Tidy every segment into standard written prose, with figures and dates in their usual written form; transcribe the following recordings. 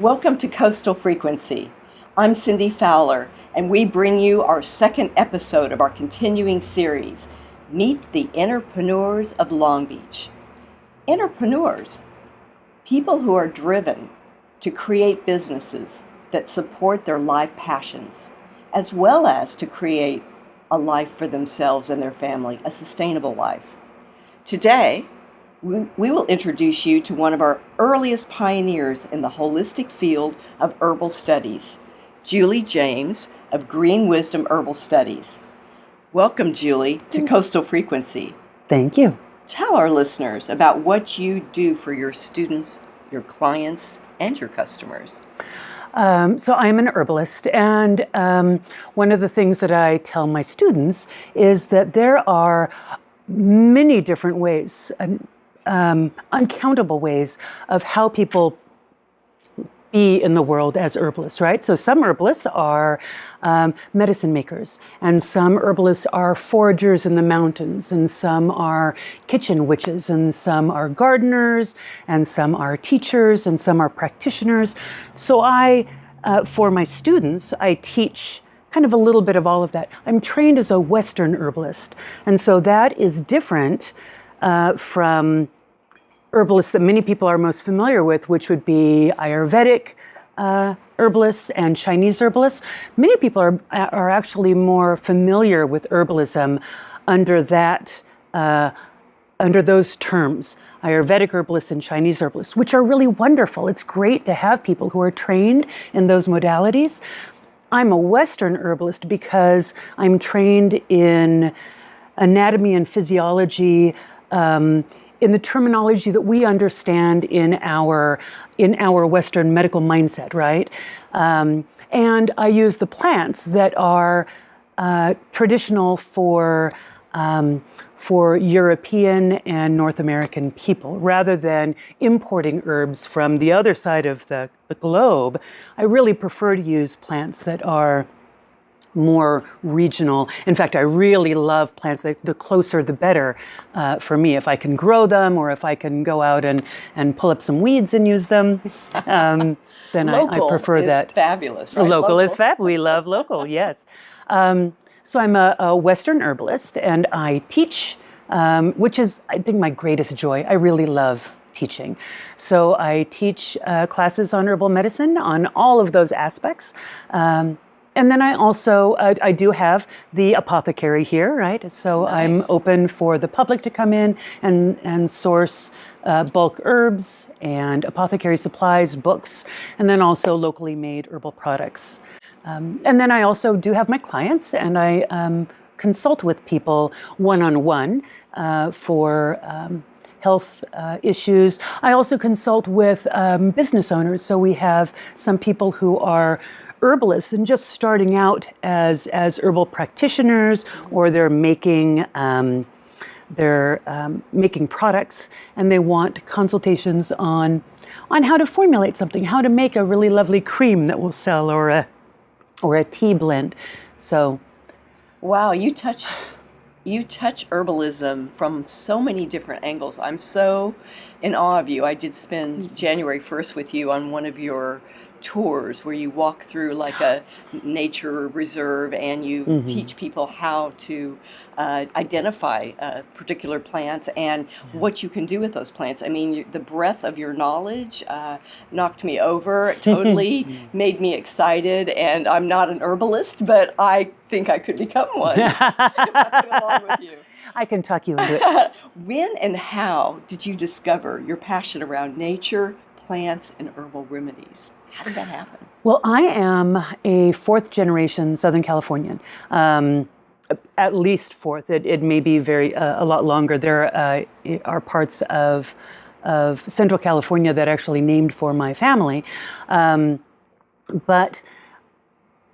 Welcome to Coastal Frequency. I'm Cindy Fowler, and we bring you our second episode of our continuing series, Meet the Innerpreneurs of Long Beach. Innerpreneurs, people who are driven to create businesses that support their life passions, as well as to create a life for themselves and their family, a sustainable life. Today, we will introduce you to one of our earliest pioneers in the holistic field of herbal studies, Julie James of Green Wisdom Herbal Studies. Welcome, Julie, to Coastal Frequency. Thank you. Tell our listeners about what you do for your students, your clients, and your customers. So I'm an herbalist, and one of the things that I tell my students is that there are many different ways, uncountable ways of how people be in the world as herbalists, right? So some herbalists are medicine makers, and some herbalists are foragers in the mountains, and some are kitchen witches, and some are gardeners, and some are teachers, and some are practitioners. So for my students, I teach kind of a little bit of all of that. I'm trained as a Western herbalist, and so that is different from herbalists that many people are most familiar with, which would be Ayurvedic herbalists and Chinese herbalists. Many people are actually more familiar with herbalism under those terms, Ayurvedic herbalists and Chinese herbalists, which are really wonderful. It's great to have people who are trained in those modalities. I'm a Western herbalist because I'm trained in anatomy and physiology, in the terminology that we understand in our Western medical mindset, right? And I use the plants that are traditional for European and North American people, rather than importing herbs from the other side of the globe. I really prefer to use plants that are more regional. In fact, I really love plants. The closer, the better for me. If I can grow them, or if I can go out and pull up some weeds and use them, then I prefer that. Local is fabulous, right? Local is fab. We love local, yes. So I'm a Western herbalist, and I teach, which is, I think, my greatest joy. I really love teaching. So I teach classes on herbal medicine, on all of those aspects. And then I also, I do have the apothecary here, right? So nice. I'm open for the public to come in and source bulk herbs and apothecary supplies, books, and then also locally made herbal products. And then I also do have my clients, and I consult with people one-on-one for health issues. I also consult with business owners. So we have some people who are herbalists and just starting out as herbal practitioners, or they're making products, and they want consultations on how to formulate something, how to make a really lovely cream that will sell, or a tea blend. So, wow, you touch herbalism from so many different angles. I'm so in awe of you. I did spend January 1st with you on one of your tours where you walk through like a nature reserve, and you teach people how to identify particular plants and what you can do with those plants. I mean, the breadth of your knowledge knocked me over. It totally made me excited, and I'm not an herbalist, but I think I could become one if I go along with you. I can talk you into it. When and how did you discover your passion around nature, plants, and herbal remedies? How did that happen? Well, I am a fourth generation Southern Californian, at least fourth. It may be a lot longer. There are parts of Central California that are actually named for my family. But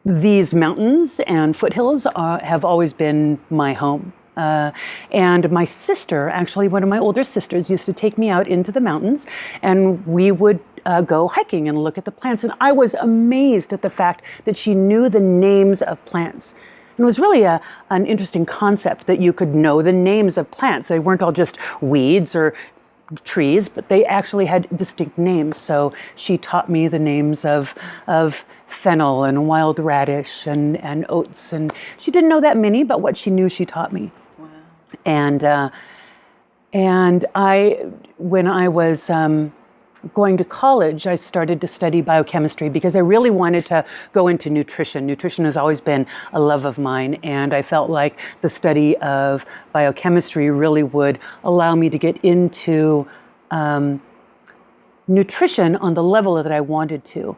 these mountains and foothills have always been my home. And my sister, actually one of my older sisters, used to take me out into the mountains, and we would go hiking and look at the plants. And I was amazed at the fact that she knew the names of plants. And it was really an interesting concept that you could know the names of plants. They weren't all just weeds or trees, but they actually had distinct names. So she taught me the names of fennel and wild radish and oats. And she didn't know that many, but what she knew, she taught me. Wow. And when I was going to college, I started to study biochemistry because I really wanted to go into nutrition. Nutrition has always been a love of mine, and I felt like the study of biochemistry really would allow me to get into nutrition on the level that I wanted to,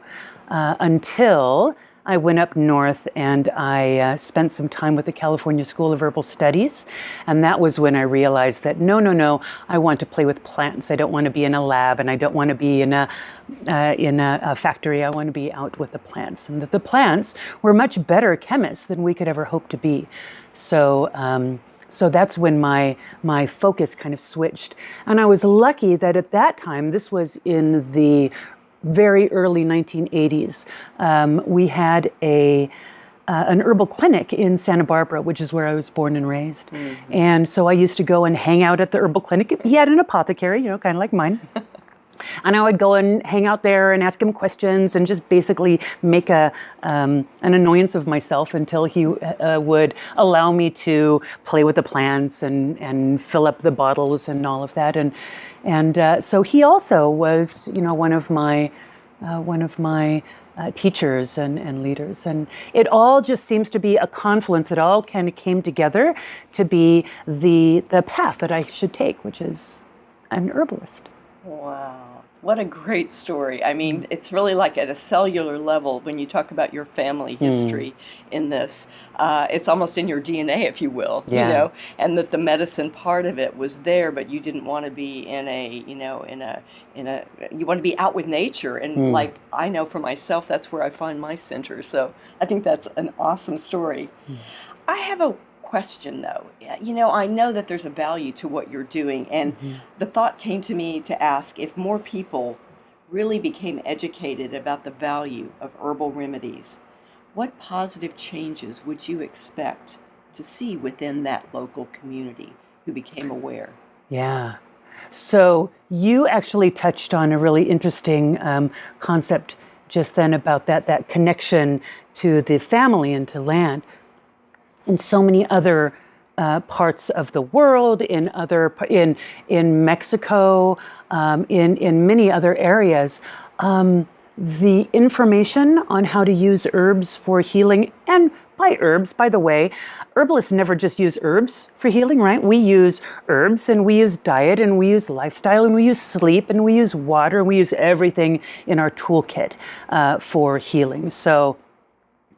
until I went up north and I spent some time with the California School of Herbal Studies. And that was when I realized that no, I want to play with plants. I don't want to be in a lab, and I don't want to be in a factory. I want to be out with the plants. And that the plants were much better chemists than we could ever hope to be. So that's when my focus kind of switched. And I was lucky that at that time, this was in the very early 1980s, we had an herbal clinic in Santa Barbara, which is where I was born and raised. Mm-hmm. And so I used to go and hang out at the herbal clinic. He had an apothecary, kind of like mine. And I would go and hang out there and ask him questions and just basically make an annoyance of myself until he would allow me to play with the plants and fill up the bottles and all of that. And so he also was, one of my teachers and leaders. And it all just seems to be a confluence that all kind of came together to be the path that I should take, which is an herbalist. Wow. What a great story. I mean, it's really like at a cellular level when you talk about your family history in this. It's almost in your DNA, if you will, and that the medicine part of it was there, but you didn't want to be you want to be out with nature. And like I know for myself, that's where I find my center. So I think that's an awesome story. I have a question though. I know that there's a value to what you're doing, and the thought came to me to ask if more people really became educated about the value of herbal remedies, what positive changes would you expect to see within that local community who became aware? Yeah. So you actually touched on a really interesting concept just then about that connection to the family and to land. In so many other parts of the world, in Mexico, in many other areas, the information on how to use herbs for healing, and by herbs, by the way, herbalists never just use herbs for healing, right? We use herbs, and we use diet, and we use lifestyle, and we use sleep, and we use water, and we use everything in our toolkit for healing. So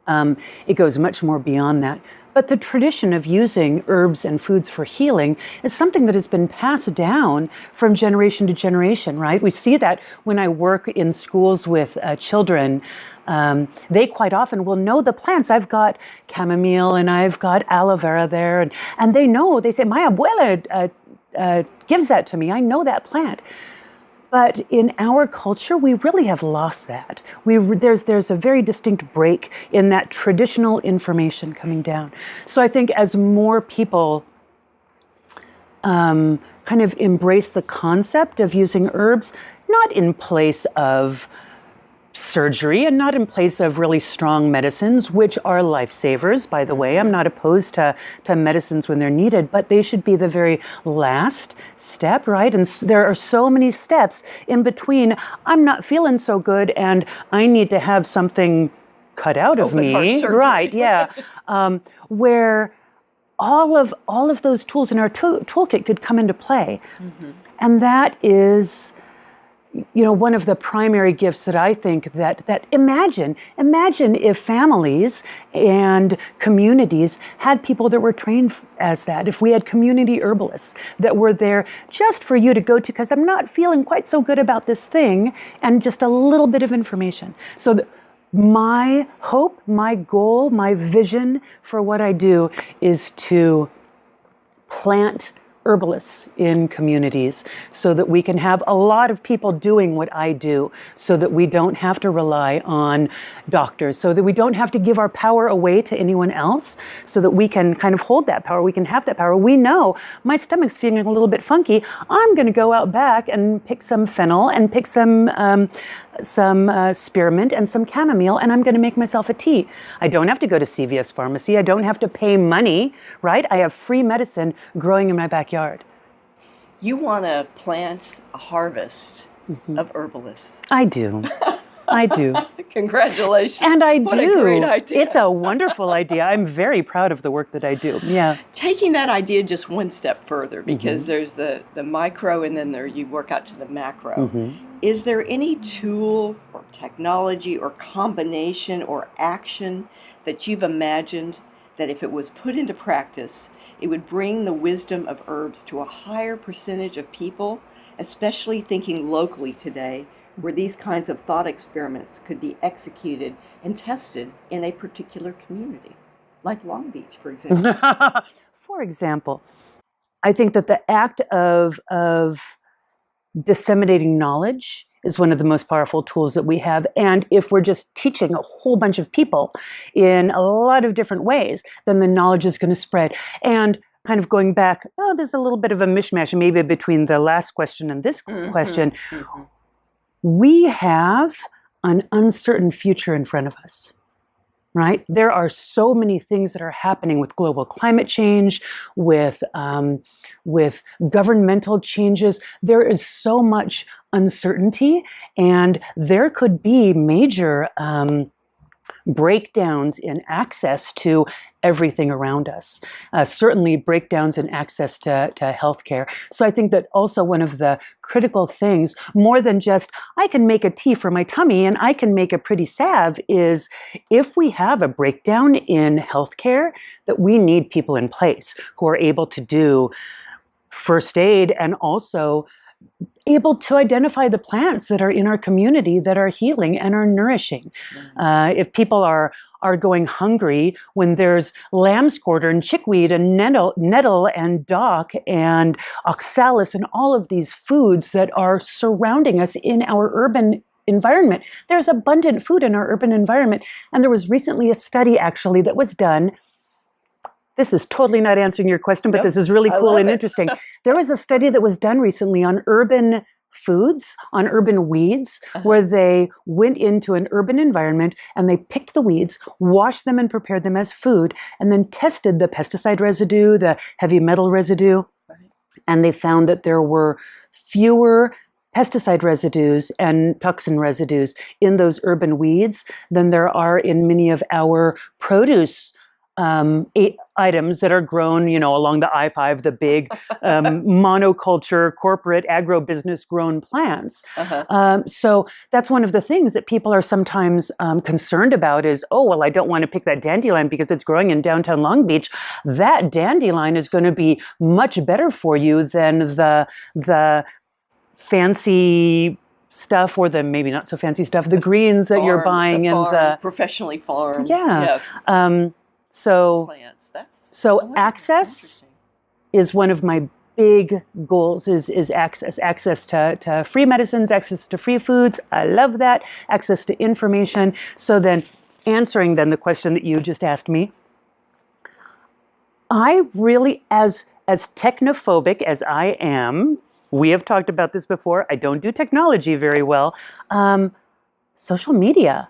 it goes much more beyond that. But the tradition of using herbs and foods for healing is something that has been passed down from generation to generation, right? We see that when I work in schools with children. They quite often will know the plants. I've got chamomile and I've got aloe vera there. And they say, my abuela gives that to me. I know that plant. But in our culture, we really have lost that. There's a very distinct break in that traditional information coming down. So I think as more people kind of embrace the concept of using herbs, not in place of surgery and not in place of really strong medicines, which are lifesavers, by the way. I'm not opposed to medicines when they're needed, but they should be the very last step, right? And there are so many steps in between. I'm not feeling so good and I need to have something cut out of me, right? Yeah. Where all of those tools in our toolkit could come into play. And that is one of the primary gifts that I think that imagine if families and communities had people that were trained as that, if we had community herbalists that were there just for you to go to because I'm not feeling quite so good about this thing, and just a little bit of information. So my hope, my goal, my vision for what I do is to plant herbalists in communities so that we can have a lot of people doing what I do, so that we don't have to rely on doctors, so that we don't have to give our power away to anyone else, so that we can kind of hold that power, we can have that power. We know my stomach's feeling a little bit funky. I'm going to go out back and pick some fennel and pick some spearmint and some chamomile, and I'm going to make myself a tea. I don't have to go to CVS Pharmacy. I don't have to pay money, right? I have free medicine growing in my backyard. You want to plant a harvest of herbalists. I do. I do. Congratulations. And I What do. a great idea. It's a wonderful idea. I'm very proud of the work that I do. Yeah. Taking that idea just one step further, because there's the micro and then you work out to the macro. Is there any tool or technology or combination or action that you've imagined that if it was put into practice, it would bring the wisdom of herbs to a higher percentage of people, especially thinking locally today, where these kinds of thought experiments could be executed and tested in a particular community, like Long Beach, for example? For example, I think that the act of disseminating knowledge is one of the most powerful tools that we have. And if we're just teaching a whole bunch of people in a lot of different ways, then the knowledge is going to spread. And kind of going back, there's a little bit of a mishmash maybe between the last question and this question. We have an uncertain future in front of us, right? There are so many things that are happening with global climate change, with governmental changes. There is so much uncertainty, and there could be major breakdowns in access to everything around us. Certainly breakdowns in access to healthcare. So I think that also one of the critical things, more than just, I can make a tea for my tummy and I can make a pretty salve, is if we have a breakdown in healthcare, that we need people in place who are able to do first aid and also able to identify the plants that are in our community that are healing and are nourishing. If people are going hungry when there's lamb's quarter and chickweed and nettle and dock and oxalis and all of these foods that are surrounding us in our urban environment. There's abundant food in our urban environment. And there was recently a study actually that was done. This is totally not answering your question, but this is really cool and interesting. There was a study that was done recently on urban foods, on urban weeds, where they went into an urban environment and they picked the weeds, washed them and prepared them as food, and then tested the pesticide residue, the heavy metal residue. And they found that there were fewer pesticide residues and toxin residues in those urban weeds than there are in many of our produce items that are grown, along the I-5, the big monoculture, corporate, agro-business grown plants. So that's one of the things that people are sometimes concerned about is, I don't want to pick that dandelion because it's growing in downtown Long Beach. That dandelion is going to be much better for you than the fancy stuff, or the maybe not so fancy stuff, the greens that you're buying and the professionally farmed. So access is one of my big goals, is access to free medicines, access to free foods. I love that. Access to information. So then answering then the question that you just asked me, I really, as technophobic as I am, we have talked about this before, I don't do technology very well. Social media.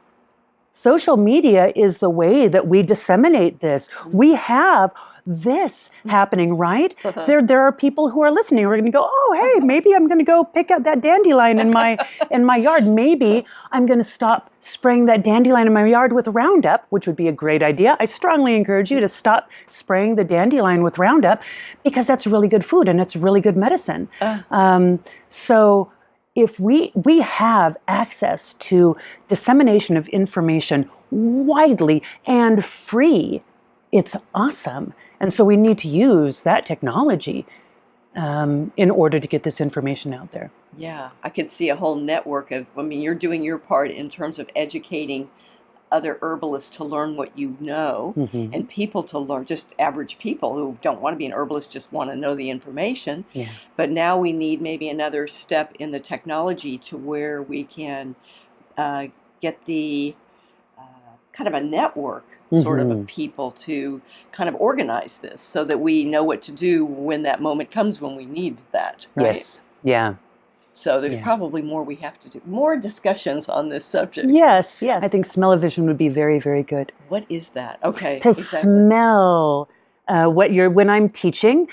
Social media is the way that we disseminate this. We have this happening, right? There are people who are listening. We're going to go, hey, maybe I'm going to go pick out that dandelion in my yard. Maybe I'm going to stop spraying that dandelion in my yard with Roundup, which would be a great idea. I strongly encourage you to stop spraying the dandelion with Roundup because that's really good food and it's really good medicine. So if we have access to dissemination of information widely and free, it's awesome. And so we need to use that technology in order to get this information out there. Yeah, I could see a whole network of, you're doing your part in terms of educating other herbalists to learn what you know, Mhm. and people to learn, just average people who don't want to be an herbalist, just want to know the information. Yeah. But now we need maybe another step in the technology to where we can get the kind of a network sort of people to kind of organize this so that we know what to do when that moment comes when we need that, right? Yes. Yeah. So there's probably more we have to do, more discussions on this subject. Yes, yes. I think smell-o-vision would be very, very good. What is that? Okay. To smell when I'm teaching,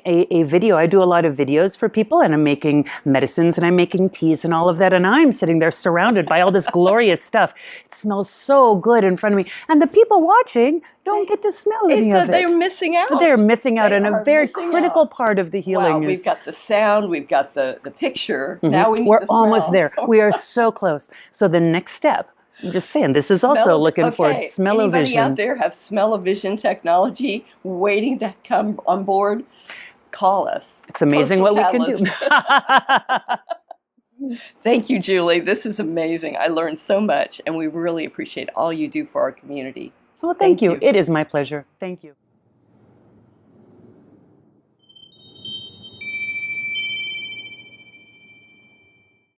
a video, I do a lot of videos for people, and I'm making medicines and I'm making teas and all of that, and I'm sitting there surrounded by all this glorious stuff. It smells so good in front of me, and the people watching don't get to smell any of it. They're missing out. They're missing out on a very critical part of the healing. Wow, we've got the sound, we've got the picture. Now we're almost there. We are so close. So the next step, I'm just saying, this is also looking for smell-o-vision. Anybody out there have smell-o-vision technology waiting to come on board? Call us. It's amazing what we can do. Thank you, Julie. This is amazing. I learned so much, and we really appreciate all you do for our community. Well, thank you. It is my pleasure. Thank you.